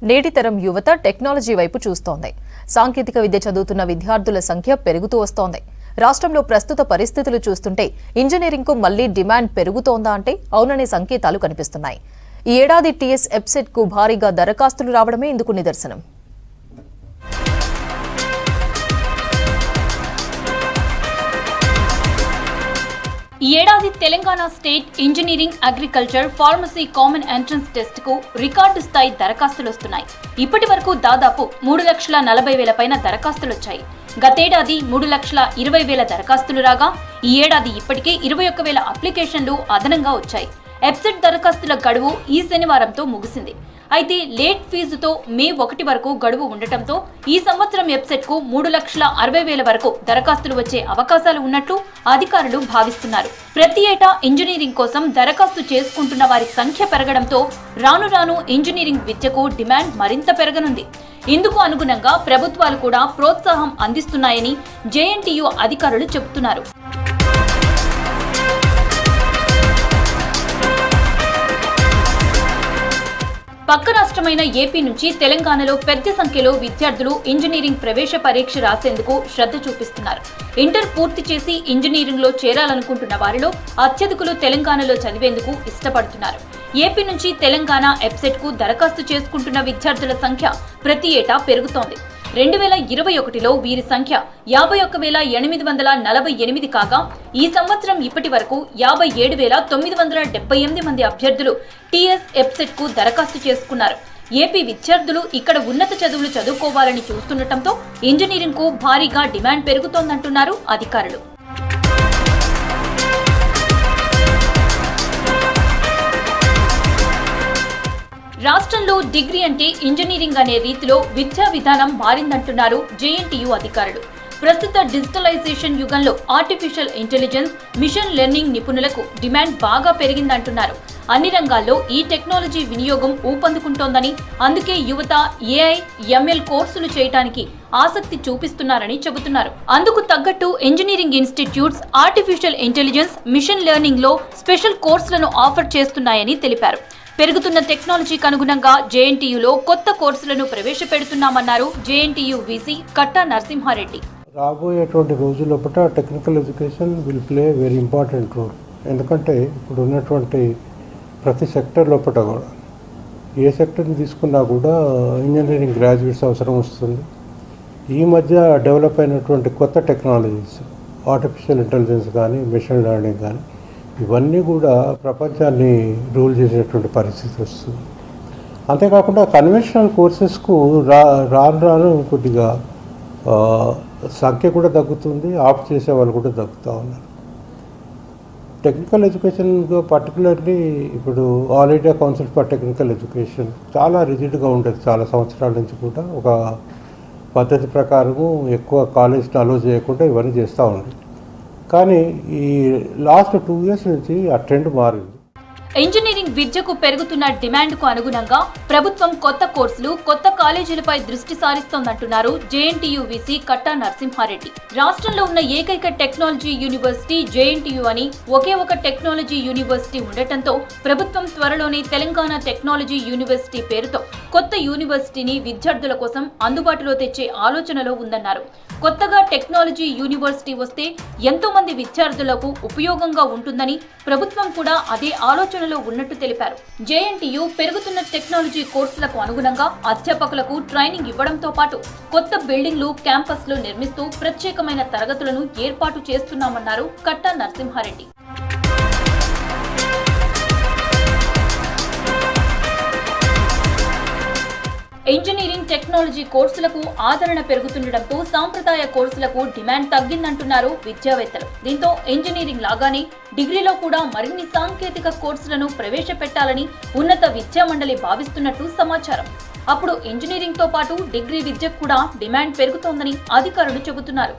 నేటి తరం యువత టెక్నాలజీ వైపు చూస్తోంది. సాంకేతిక విద్య చదువుతున్న విద్యార్థుల సంఖ్య పెరుగుతూ వస్తోంది. రాష్ట్రంలో ప్రస్తుత పరిస్థితులు చూస్తుంటే ఇంజనీరింగ్కు మళ్లీ డిమాండ్ పెరుగుతోందా అంటే అవుననే సంకేతాలు కనిపిస్తున్నాయి. ఈ ఏడాది టీఎస్ ఎబ్సెట్కు భారీగా దరఖాస్తులు రావడమే ఇందుకు నిదర్శనం. ఈ ఏడాది Telangana state engineering, agriculture, pharmacy common entrance test కు రికార్డు స్థాయి దరఖాస్తులు వస్తున్నాయి. ఇప్పటి వరకు దాదాపు 3,40,000 పైన దరఖాస్తులు వచ్చాయి. గతేడాది 3,20,000 దరఖాస్తులు రాగా ఈ ఏడాది ఇప్పటికే 21,000 అప్లికేషన్లు అదనంగా వచ్చాయి. ఎబ్సెట్ దరఖాస్తుల గడువు ఈ శనివారంతో ముగిసింది. అయితే లేట్ ఫీజుతో మే 1 వరకు గడువు ఉండటంతో ఈ సంవత్సరం ఎబ్సెట్ కు 3,60,000 వరకు దరఖాస్తులు వచ్చే అవకాశాలు ఉన్నట్లు అధికారులు భావిస్తున్నారు. ప్రతి ఏటా ఇంజనీరింగ్ కోసం దరఖాస్తు చేసుకుంటున్న వారి సంఖ్య పెరగడంతో రాను రాను ఇంజనీరింగ్ విద్యకు డిమాండ్ మరింత పెరగనుంది. ఇందుకు అనుగుణంగా ప్రభుత్వాలు కూడా ప్రోత్సాహం అందిస్తున్నాయని జేఎన్టీయూ అధికారులు చెబుతున్నారు. పక్క రాష్ట్రమైన ఏపీ నుంచి తెలంగాణలో పెద్ద సంఖ్యలో విద్యార్థులు ఇంజనీరింగ్ ప్రవేశ పరీక్ష రాసేందుకు శ్రద్ధ చూపిస్తున్నారు. ఇంటర్ పూర్తి చేసి ఇంజనీరింగ్ లో చేరాలనుకుంటున్న వారిలో అత్యధికులు తెలంగాణలో చదివేందుకు ఇష్టపడుతున్నారు. ఏపీ నుంచి తెలంగాణ ఎబ్సెట్ కు దరఖాస్తు చేసుకుంటున్న విద్యార్థుల సంఖ్య ప్రతి ఏటా పెరుగుతోంది. 2021లో వీరి సంఖ్య 51,848 కాగా ఈ సంవత్సరం ఇప్పటి వరకు 57,978 మంది అభ్యర్థులు టీఎస్ ఎబ్సెట్ కు దరఖాస్తు చేసుకున్నారు. ఏపీ విద్యార్థులు ఇక్కడ ఉన్నత చదువులు చదువుకోవాలని చూస్తుండటంతో ఇంజనీరింగ్ కు భారీగా డిమాండ్ పెరుగుతోందంటున్నారు అధికారులు. రాష్ట్రంలో డిగ్రీ అంటే ఇంజనీరింగ్ అనే రీతిలో విద్యా విధానం మారిందంటున్నారు జేఎన్టీయూ అధికారులు. ప్రస్తుత డిజిటలైజేషన్ యుగంలో ఆర్టిఫిషియల్ ఇంటెలిజెన్స్, మిషన్ లెర్నింగ్ నిపుణులకు డిమాండ్ బాగా పెరిగిందంటున్నారు. అన్ని రంగాల్లో ఈ టెక్నాలజీ వినియోగం ఊపందుకుంటోందని, అందుకే యువత ఏఐ, ఎంఎల్ కోర్సులు చేయడానికి ఆసక్తి చూపిస్తున్నారని చెబుతున్నారు. అందుకు తగ్గట్టు engineering institutes artificial intelligence, machine learning లో స్పెషల్ కోర్సులను ఆఫర్ చేస్తున్నాయని తెలిపారు. పెరుగుతున్న టెక్నాలజీకి అనుగుణంగా జేఎన్టీయూలో కొత్త కోర్సులను ప్రవేశపెడుతున్నామన్నారు జేఎన్టీయూ వీసీ కట్టా నరసింహారెడ్డి. రాబోయేటువంటి రోజుల్లో technical education will play very important role. ఎందుకంటే ఇప్పుడు ఉన్నటువంటి ప్రతి సెక్టర్ లోపల కూడా ఏ సెక్టర్ని తీసుకున్నా కూడా ఇంజనీరింగ్ గ్రాడ్యుయేట్స్ అవసరం వస్తుంది. ఈ మధ్య డెవలప్ అయినటువంటి కొత్త టెక్నాలజీస్, ఆర్టిఫిషియల్ ఇంటెలిజెన్స్ కానీ, మిషన్ లెర్నింగ్ కానీ, ఇవన్నీ కూడా ప్రపంచాన్ని రూల్ చేసేటువంటి పరిస్థితి వస్తుంది. అంతేకాకుండా కన్వెన్షనల్ కోర్సెస్కు రాను కొద్దిగా సంఖ్య కూడా తగ్గుతుంది, ఆప్ట్ చేసే వాళ్ళు కూడా తగ్గుతూ ఉన్నారు. టెక్నికల్ ఎడ్యుకేషన్ పర్టికులర్లీ ఇప్పుడు all India council for technical education చాలా రిజిడ్గా ఉంటుంది. చాలా సంవత్సరాల నుంచి కూడా ఒక పద్ధతి ప్రకారము ఎక్కువ కాలేజ్ని అలో చేయకుండా ఇవన్నీ చేస్తూ ఉంది. కానీ ఈ లాస్ట్ 2 years నుంచి ఆ ట్రెండ్ మారింది. ఇంజనీరింగ్ విద్యకు పెరుగుతున్న డిమాండ్ కు అనుగుణంగా ప్రభుత్వం కొత్త కోర్సులు, కొత్త కాలేజీలపై దృష్టి సారిస్తోందంటున్నారు జేఎన్టీయూ వీసీ కట్టా నరసింహారెడ్డి. రాష్ట్రంలో ఉన్న ఏకైక టెక్నాలజీ యూనివర్సిటీ జేఎన్టీయూ అని ఒకే ఒక టెక్నాలజీ యూనివర్సిటీ ఉండటంతో ప్రభుత్వం త్వరలోనే తెలంగాణ టెక్నాలజీ యూనివర్సిటీ పేరుతో కొత్త యూనివర్సిటీని విద్యార్థుల కోసం అందుబాటులో తెచ్చే ఆలోచనలో ఉందన్నారు. కొత్తగా టెక్నాలజీ యూనివర్సిటీ వస్తే ఎంతో మంది విద్యార్థులకు ఉపయోగంగా ఉంటుందని ప్రభుత్వం కూడా అదే ఆలోచనలో ఉన్నట్టు తెలిపారు. జేఎన్టీయూ పెరుగుతున్న టెక్నాలజీ కోర్సులకు అనుగుణంగా అధ్యాపకులకు ట్రైనింగ్ ఇవ్వడంతో పాటు కొత్త బిల్డింగ్లు, క్యాంపస్లు నిర్మిస్తూ ప్రత్యేకమైన తరగతులను ఏర్పాటు చేస్తున్నామన్నారు కట్టా నరసింహారెడ్డి. ఇంజనీరింగ్, టెక్నాలజీ కోర్సులకు ఆదరణ పెరుగుతుండటంతో సాంప్రదాయ కోర్సులకు డిమాండ్ తగ్గిందంటున్నారు విద్యావేత్తలు. దీంతో ఇంజనీరింగ్ లాగానే డిగ్రీలో కూడా మరిన్ని సాంకేతిక కోర్సులను ప్రవేశపెట్టాలని ఉన్నత విద్యా మండలి భావిస్తున్నట్టు సమాచారం. అప్పుడు ఇంజనీరింగ్ తో పాటు డిగ్రీ విద్యకు కూడా డిమాండ్ పెరుగుతోందని అధికారులు చెబుతున్నారు.